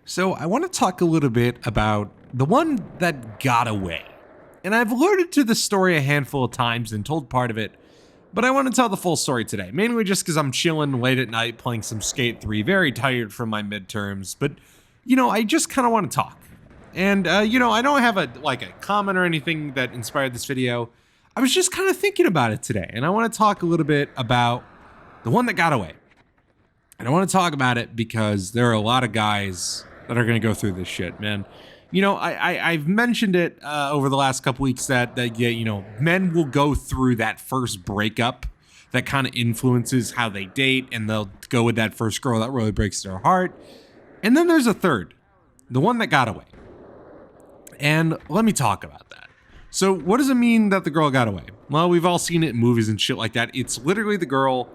So I want to talk a little bit about the one that got away. And I've alluded to this story a handful of times and told part of it, but I want to tell the full story today, mainly just because I'm chilling late at night playing some Skate 3, very tired from my midterms, but, I just kind of want to talk. And, I don't have a comment or anything that inspired this video. I was just kind of thinking about it today, and I want to talk a little bit about the one that got away. And I want to talk about it because there are a lot of guys that are going to go through this shit, man. I've mentioned it over the last couple weeks that men will go through that first breakup that kind of influences how they date, and they'll go with that first girl that really breaks their heart. And then there's a third, the one that got away. And let me talk about that. So what does it mean that the girl got away? Well, we've all seen it in movies and shit like that. It's literally the girl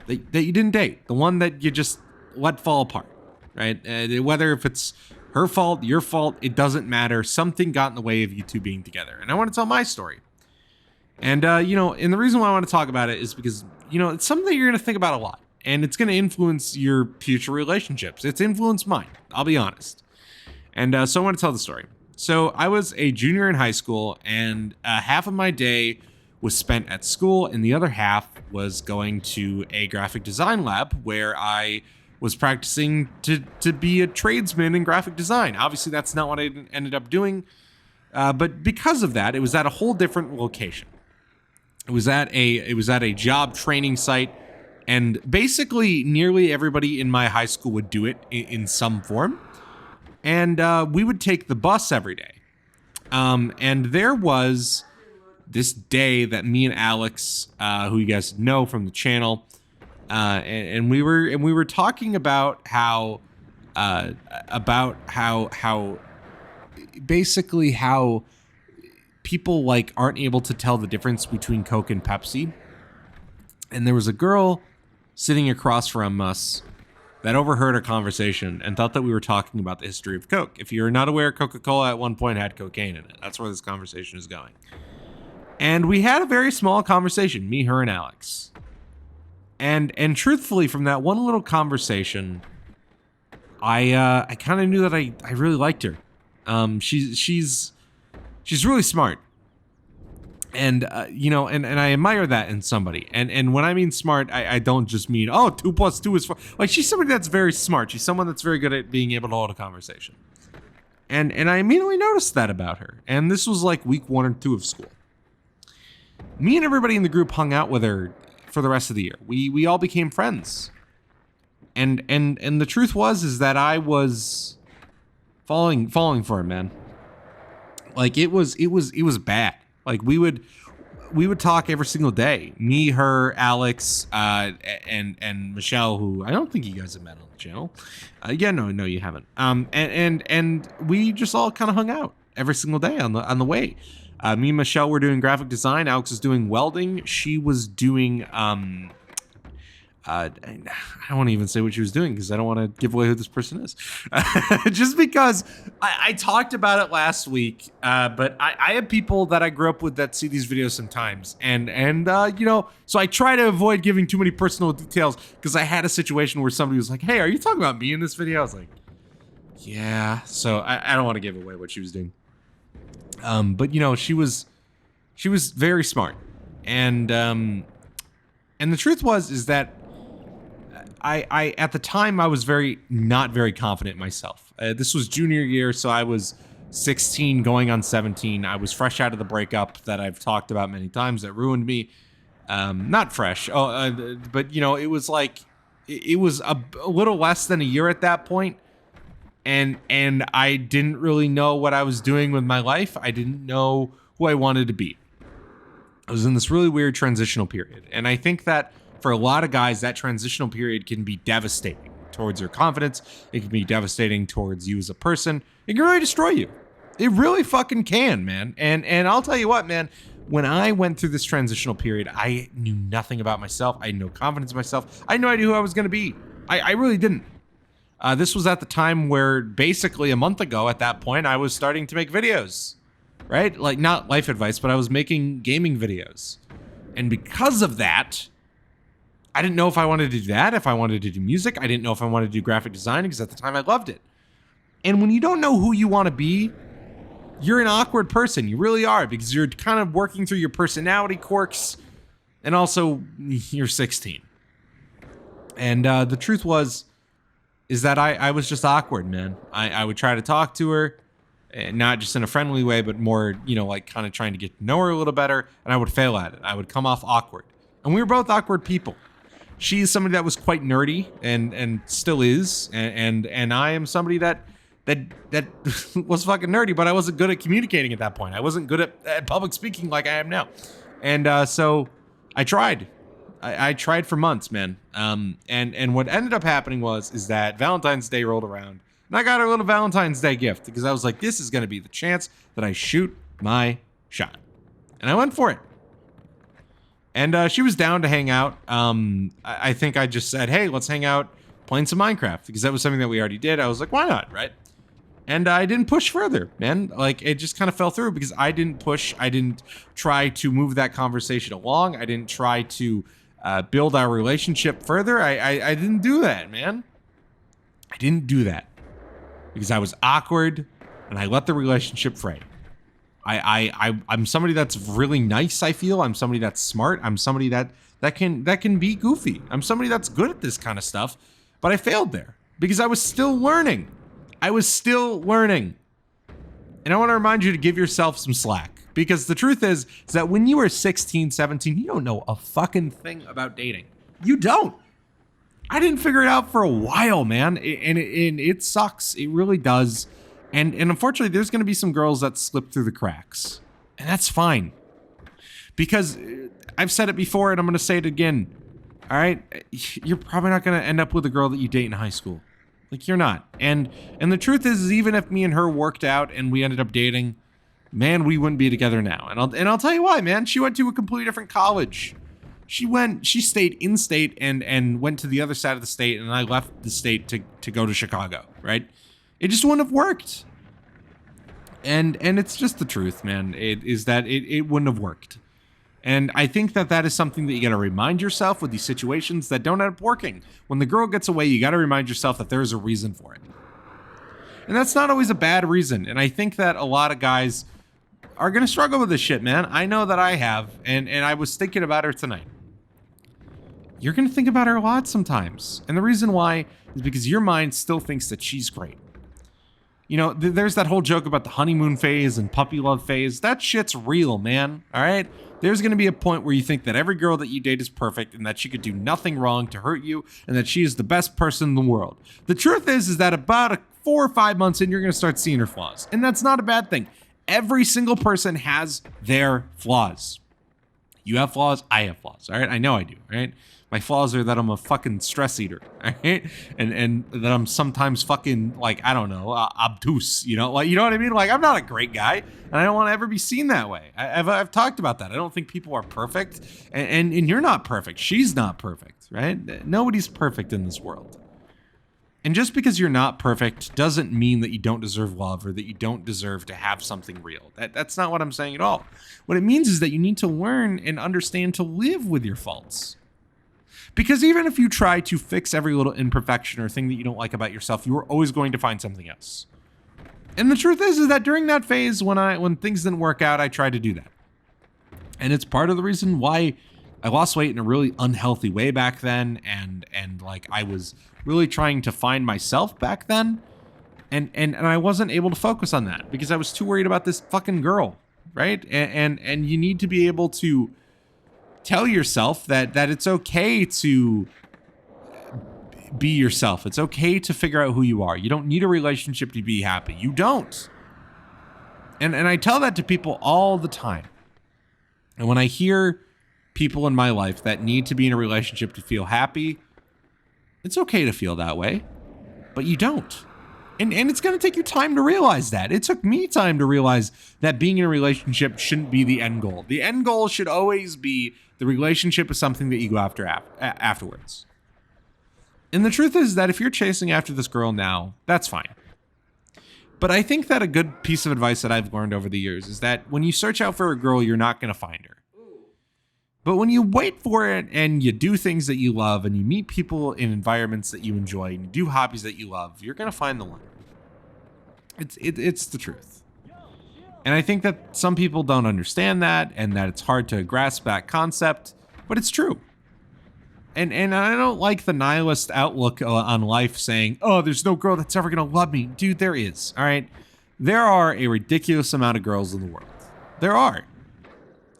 that you didn't date, the one that you just let fall apart, right? Whether if it's her fault, your fault, it doesn't matter. Something got in the way of you two being together. And I want to tell my story. And, and the reason why I want to talk about it is because, it's something that you're going to think about a lot. And it's going to influence your future relationships. It's influenced mine, I'll be honest. And so I want to tell the story. So I was a junior in high school, and half of my day was spent at school, and the other half was going to a graphic design lab where I was practicing to be a tradesman in graphic design. Obviously, that's not what I ended up doing, but because of that, it was at a whole different location. It was at a job training site, and basically nearly everybody in my high school would do it in some form. And we would take the bus every day. And there was this day that me and Alex, who you guys know from the channel, and we were talking about how basically how people aren't able to tell the difference between Coke and Pepsi. And there was a girl sitting across from us that overheard our conversation and thought that we were talking about the history of Coke. If you're not aware, Coca-Cola at one point had cocaine in it. That's where this conversation is going. And we had a very small conversation, me, her, and Alex. And truthfully, from that one little conversation, I kind of knew that I really liked her. She's really smart. And, and I admire that in somebody. And when I mean smart, I don't just mean, 2 + 2 is 4. She's somebody that's very smart. She's someone that's very good at being able to hold a conversation. And I immediately noticed that about her. And this was week 1 or 2 of school. Me and everybody in the group hung out with her for the rest of the year. We all became friends. And the truth is that I was falling for her, man. It was bad. We would talk every single day. Me, her, Alex, and Michelle, who I don't think you guys have met on the channel. No, you haven't. And we just all kind of hung out every single day on the way. Me and Michelle were doing graphic design. Alex was doing welding. She was doing I don't want to even say what she was doing because I don't want to give away who this person is. Just because I talked about it last week, but I have people that I grew up with that see these videos sometimes. And so I try to avoid giving too many personal details because I had a situation where somebody was like, hey, are you talking about me in this video? I was like, yeah. So I don't want to give away what she was doing. But she was very smart. And the truth is that I at the time I was not very confident myself. This was junior year, so I was 16 going on 17. I was fresh out of the breakup that I've talked about many times that ruined me. Not fresh, but it was it was a little less than a year at that point, and I didn't really know what I was doing with my life. I didn't know who I wanted to be. I was in this really weird transitional period, and I think that for a lot of guys, that transitional period can be devastating towards your confidence. It can be devastating towards you as a person. It can really destroy you. It really fucking can, man. And I'll tell you what, man, when I went through this transitional period, I knew nothing about myself. I had no confidence in myself. I had no idea who I was going to be. I really didn't. This was at the time where basically a month ago at that point, I was starting to make videos, right? Not life advice, but I was making gaming videos. And because of that, I didn't know if I wanted to do that, if I wanted to do music. I didn't know if I wanted to do graphic design because at the time I loved it. And when you don't know who you want to be, you're an awkward person. You really are, because you're kind of working through your personality quirks, and also you're 16. And the truth is that I was just awkward, man. I would try to talk to her, not just in a friendly way, but more, like kind of trying to get to know her a little better, and I would fail at it. I would come off awkward. And we were both awkward people. She's somebody that was quite nerdy and still is, and I am somebody that was fucking nerdy, but I wasn't good at communicating at that point. I wasn't good at public speaking like I am now. And so I tried. I tried for months, man. And what ended up happening is that Valentine's Day rolled around, and I got her a little Valentine's Day gift, because I was like, this is going to be the chance that I shoot my shot. And I went for it. And she was down to hang out. I think I just said, hey, let's hang out playing some Minecraft, because that was something that we already did. I was like, why not, right? And I didn't push further, man. Like, it just kind of fell through because I didn't push. I didn't try to move that conversation along. I didn't try to build our relationship further. I didn't do that, man. I didn't do that because I was awkward and I let the relationship fray. I'm somebody that's really nice, I feel. I'm somebody that's smart. I'm somebody that can be goofy. I'm somebody that's good at this kind of stuff, but I failed there because I was still learning. And I want to remind you to give yourself some slack, because the truth is that when you are 16, 17, you don't know a fucking thing about dating. You don't. I didn't figure it out for a while, man. And it sucks. It really does. And unfortunately, there's going to be some girls that slip through the cracks. And that's fine. Because I've said it before and I'm going to say it again. All right? You're probably not going to end up with a girl that you date in high school. Like, you're not. And the truth is even if me and her worked out and we ended up dating, man, we wouldn't be together now. And I'll tell you why, man. She went to a completely different college. She stayed in state and went to the other side of the state, and I left the state to go to Chicago, right? It just wouldn't have worked. And it's just the truth, man. It wouldn't have worked. And I think that is something that you got to remind yourself with these situations that don't end up working. When the girl gets away, you got to remind yourself that there's a reason for it. And that's not always a bad reason. And I think that a lot of guys are going to struggle with this shit, man. I know that I have. And I was thinking about her tonight. You're going to think about her a lot sometimes. And the reason why is because your mind still thinks that she's great. There's that whole joke about the honeymoon phase and puppy love phase. That shit's real, man. All right? There's going to be a point where you think that every girl that you date is perfect and that she could do nothing wrong to hurt you and that she is the best person in the world. The truth is that about 4 or 5 months in, you're going to start seeing her flaws. And that's not a bad thing. Every single person has their flaws. You have flaws. I have flaws. All right? I know I do. All right? My flaws are that I'm a fucking stress eater, all right? And that I'm sometimes fucking, like, I don't know, obtuse, Like, you know what I mean? Like, I'm not a great guy, and I don't want to ever be seen that way. I've talked about that. I don't think people are perfect, and you're not perfect. She's not perfect, right? Nobody's perfect in this world. And just because you're not perfect doesn't mean that you don't deserve love or that you don't deserve to have something real. That's not what I'm saying at all. What it means is that you need to learn and understand to live with your faults. Because even if you try to fix every little imperfection or thing that you don't like about yourself, you are always going to find something else. And the truth is that during that phase, when things didn't work out, I tried to do that. And it's part of the reason why I lost weight in a really unhealthy way back then. And like, I was really trying to find myself back then. And I wasn't able to focus on that because I was too worried about this fucking girl, right? And you need to be able to tell yourself that it's okay to be yourself. It's okay to figure out who you are. You don't need a relationship to be happy. You don't. And I tell that to people all the time. And when I hear people in my life that need to be in a relationship to feel happy, it's okay to feel that way, but you don't. And it's going to take you time to realize that. It took me time to realize that being in a relationship shouldn't be the end goal. The end goal should always be the relationship is something that you go after afterwards. And the truth is that if you're chasing after this girl now, that's fine. But I think that a good piece of advice that I've learned over the years is that when you search out for a girl, you're not going to find her. But when you wait for it and you do things that you love and you meet people in environments that you enjoy and you do hobbies that you love, you're going to find the one. It's the truth. And I think that some people don't understand that, and that it's hard to grasp that concept, but it's true. And I don't like the nihilist outlook on life saying, oh, there's no girl that's ever going to love me. Dude, there is, all right? There are a ridiculous amount of girls in the world. There are.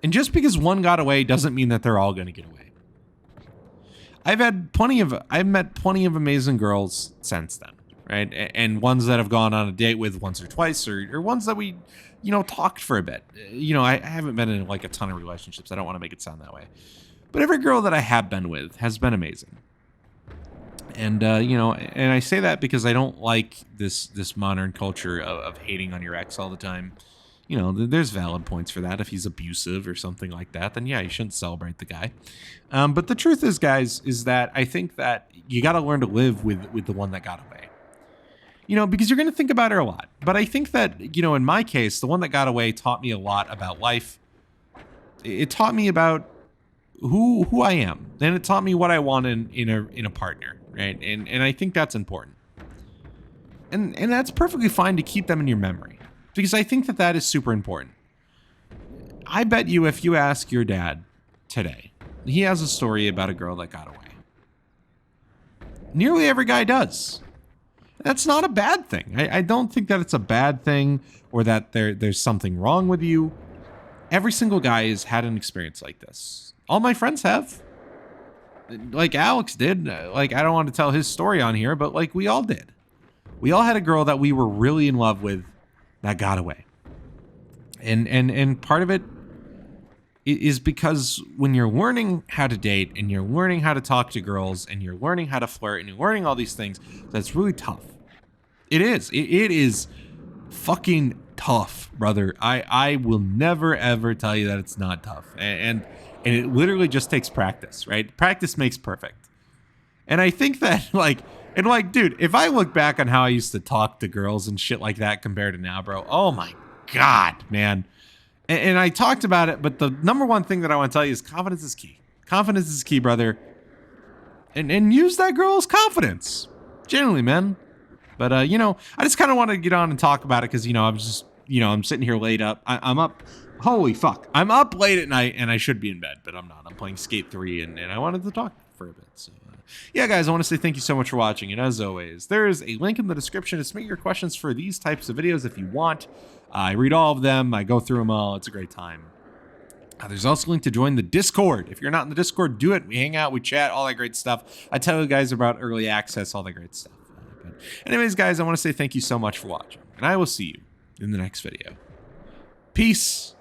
And just because one got away doesn't mean that they're all going to get away. I've met plenty of amazing girls since then, right? And ones that have gone on a date with once or twice, or ones that we, talked for a bit. I haven't been in like a ton of relationships. I don't want to make it sound that way. But every girl that I have been with has been amazing. And, and I say that because I don't like this modern culture of hating on your ex all the time. There's valid points for that. If he's abusive or something like that, then yeah, you shouldn't celebrate the guy. But the truth is, guys, is that I think that you got to learn to live with the one that got away. Because you're going to think about her a lot. But I think that, in my case, the one that got away taught me a lot about life. It taught me about who I am, and it taught me what I want in a partner, right? And I think that's important. And that's perfectly fine to keep them in your memory, because I think that is super important. I bet you if you ask your dad today, he has a story about a girl that got away. Nearly every guy does. That's not a bad thing. I don't think that it's a bad thing or that there's something wrong with you. Every single guy has had an experience like this. All my friends have. Like Alex did. Like, I don't want to tell his story on here, but like we all did. We all had a girl that we were really in love with that got away. And part of it is because when you're learning how to date and you're learning how to talk to girls and you're learning how to flirt and you're learning all these things, that's really tough. It is. It is fucking tough, brother. I will never, ever tell you that it's not tough. And it literally just takes practice, right? Practice makes perfect. And I think that, dude, if I look back on how I used to talk to girls and shit like that compared to now, bro, oh my God, man. And I talked about it, but the number one thing that I want to tell you is confidence is key. Confidence is key, brother. And use that girl's confidence. Generally, man. But, I just kind of want to get on and talk about it because, I'm just, I'm sitting here laid up. I'm up. Holy fuck. I'm up late at night and I should be in bed, but I'm not. I'm playing Skate 3 and I wanted to talk for a bit. So, yeah, guys, I want to say thank you so much for watching. And as always, there is a link in the description to submit your questions for these types of videos if you want. I read all of them. I go through them all. It's a great time. There's also a link to join the Discord. If you're not in the Discord, do it. We hang out, we chat, all that great stuff. I tell you guys about early access, all that great stuff. But anyways, guys, I want to say thank you so much for watching. And I will see you in the next video. Peace.